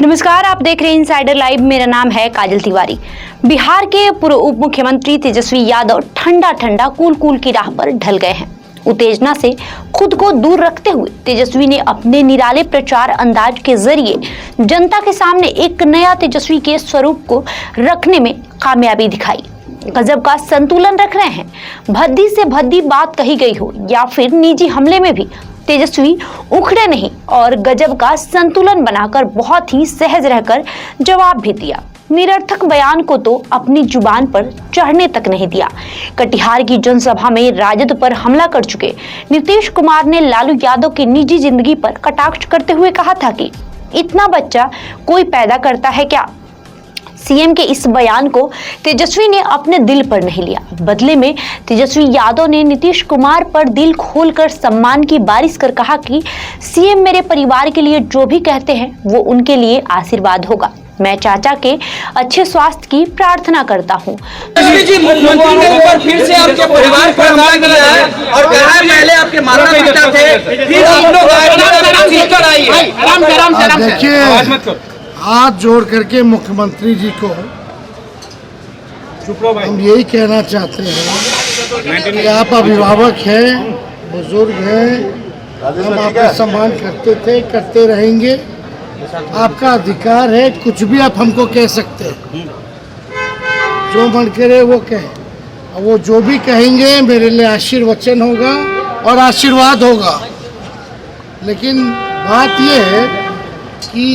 नमस्कार, आप देख रहे हैं इनसाइडर लाइव। मेरा नाम है काजल तिवारी। बिहार के पूर्व उप मुख्यमंत्री तेजस्वी यादव ठंडा कूल की राह पर ढल गए हैं। उत्तेजना से खुद को दूर रखते हुए तेजस्वी ने अपने निराले प्रचार अंदाज के जरिए जनता के सामने एक नया तेजस्वी के स्वरूप को रखने में कामयाबी दिखाई। गजब का संतुलन रख रहे हैं। भद्दी से भद्दी बात कही गई हो या फिर निजी हमले में भी तेजस्वी उखड़े नहीं और गजब का संतुलन बनाकर बहुत ही सहज रहकर जवाब भी दिया। निरर्थक बयान को तो अपनी जुबान पर चढ़ने तक नहीं दिया। कटिहार की जनसभा में राजद पर हमला कर चुके नीतीश कुमार ने लालू यादव की निजी जिंदगी पर कटाक्ष करते हुए कहा था कि इतना बच्चा कोई पैदा करता है क्या। सीएम के इस बयान को तेजस्वी ने अपने दिल पर नहीं लिया। बदले में तेजस्वी यादव ने नीतीश कुमार पर दिल खोलकर सम्मान की बारिश कर कहा कि सीएम मेरे परिवार के लिए जो भी कहते हैं वो उनके लिए आशीर्वाद होगा। मैं चाचा के अच्छे स्वास्थ्य की प्रार्थना करता हूँ। मुख्यमंत्री ने ऊपर फिर से आपके परिवार पर हमला किया है और कहा है पहले आपके माता पिता थे, फिर आप लोग देखिए, हाथ जोड़ करके मुख्यमंत्री जी को हम यही कहना चाहते हैं कि आप अभिभावक हैं, बुजुर्ग हैं, हम आपका सम्मान करते थे, करते रहेंगे। आपका अधिकार है, कुछ भी आप हमको कह सकते हैं, जो मन करे वो कहें। वो जो भी कहेंगे मेरे लिए आशीर्वचन होगा और आशीर्वाद होगा। लेकिन बात ये है कि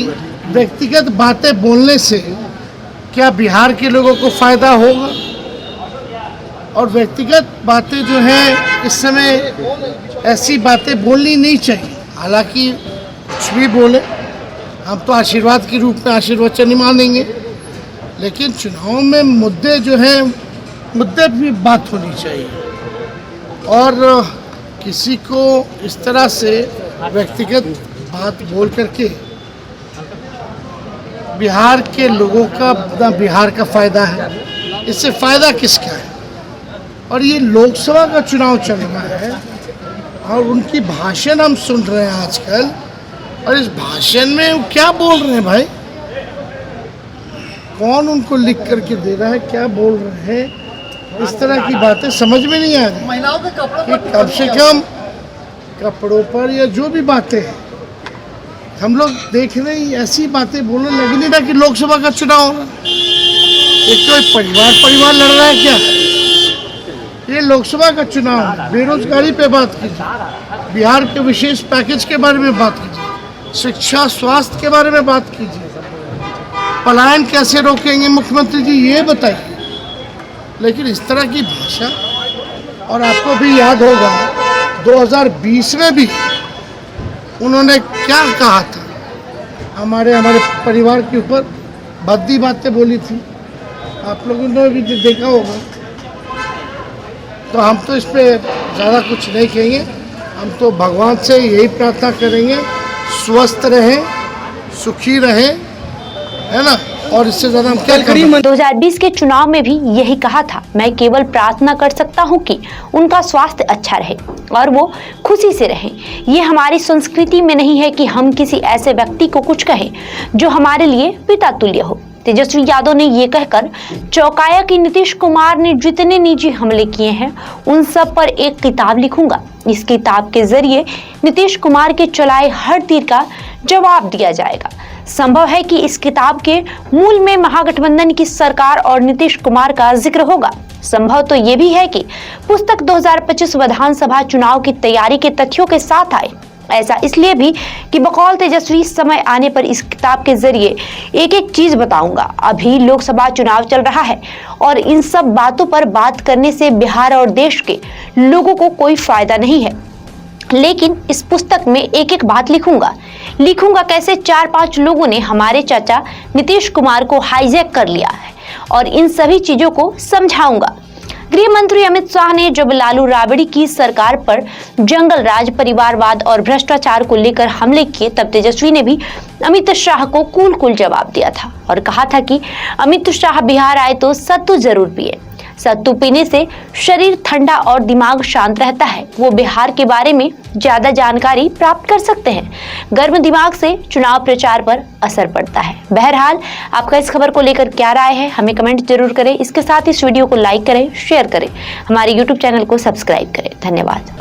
व्यक्तिगत बातें बोलने से क्या बिहार के लोगों को फायदा होगा? और व्यक्तिगत बातें जो हैं इस समय ऐसी बातें बोलनी नहीं चाहिए। हालांकि कुछ भी बोले, हम तो आशीर्वाद के रूप में आशीर्वचन ही मानेंगे, लेकिन चुनाव में मुद्दे जो हैं, मुद्दे भी बात होनी चाहिए। और किसी को इस तरह से व्यक्तिगत बात बोल करके बिहार के लोगों का ना बिहार का फायदा है, इससे फायदा किसका है? और ये लोकसभा का चुनाव चल रहा है और उनकी भाषण हम सुन रहे हैं आजकल, और इस भाषण में वो क्या बोल रहे हैं भाई? कौन उनको लिख करके दे रहा है, क्या बोल रहे हैं? इस तरह की बातें समझ में नहीं आ रही। महिलाओं के कपड़ों पर कम से कम कपड़ों पर या जो भी बातें हैं हम लोग देख रहे हैं, ऐसी बातें बोलने लगी नहीं ना कि लोकसभा का चुनाव हो रहा है। एक तो परिवार लड़ रहा है क्या? ये लोकसभा का चुनाव है। बेरोजगारी पे बात कीजिए, बिहार के विशेष पैकेज के बारे में बात कीजिए, शिक्षा स्वास्थ्य के बारे में बात कीजिए, पलायन कैसे रोकेंगे मुख्यमंत्री जी ये बताइए। लेकिन इस तरह की भाषा, और आपको भी याद होगा 2020 में भी उन्होंने क्या कहा था, हमारे परिवार के ऊपर भद्दी बातें बोली थी, आप लोगों ने भी देखा होगा। तो हम तो इस पे ज़्यादा कुछ नहीं कहेंगे, हम तो भगवान से यही प्रार्थना करेंगे स्वस्थ रहें, सुखी रहें, है ना। और इससे ज़्यादा हम क्या करें? 2020 के चुनाव में भी यही कहा था, मैं केवल प्रार्थना कर सकता हूं कि उनका स्वास्थ्य अच्छा रहे और वो खुशी से रहें। ये हमारी संस्कृति में नहीं है कि हम किसी ऐसे व्यक्ति को कुछ कहें जो हमारे लिए पिता तुल्य हो। तेजस्वी यादव ने ये कहकर चौंकाया कि नीतीश कुमार ने जितने निजी हमले किए हैं उन सब पर एक किताब लिखूंगा। इस किताब के जरिए नीतीश कुमार के चलाए हर तीर का जवाब दिया जाएगा। संभव है कि इस किताब के मूल में महागठबंधन की सरकार और नीतीश कुमार का जिक्र होगा। संभव तो ये भी है कि पुस्तक 2025 विधानसभा चुनाव की तैयारी के तथ्यों के साथ आए। ऐसा इसलिए भी कि बकौल तेजस्वी समय आने पर इस किताब के जरिए एक एक चीज बताऊंगा। अभी लोकसभा चुनाव चल रहा है और इन सब बातों पर बात करने से बिहार और देश के लोगों को कोई फायदा नहीं है। लेकिन इस पुस्तक में एक एक बात लिखूंगा कैसे 4-5 लोगों ने हमारे चाचा नीतीश कुमार को हाईजैक कर लिया है और इन सभी चीजों को समझाऊंगा। गृह मंत्री अमित शाह ने जब लालू राबड़ी की सरकार पर जंगल राज, परिवारवाद और भ्रष्टाचार को लेकर हमले किए, तब तेजस्वी ने भी अमित शाह को कूल जवाब दिया था और कहा था कि अमित शाह बिहार आए तो सत्तू जरूर पिए। सत्तू पीने से शरीर ठंडा और दिमाग शांत रहता है। वो बिहार के बारे में ज्यादा जानकारी प्राप्त कर सकते हैं। गर्म दिमाग से चुनाव प्रचार पर असर पड़ता है। बहरहाल आपका इस खबर को लेकर क्या राय है, हमें कमेंट जरूर करें। इसके साथ इस वीडियो को लाइक करें, शेयर करें, हमारे YouTube चैनल को सब्सक्राइब करें। धन्यवाद।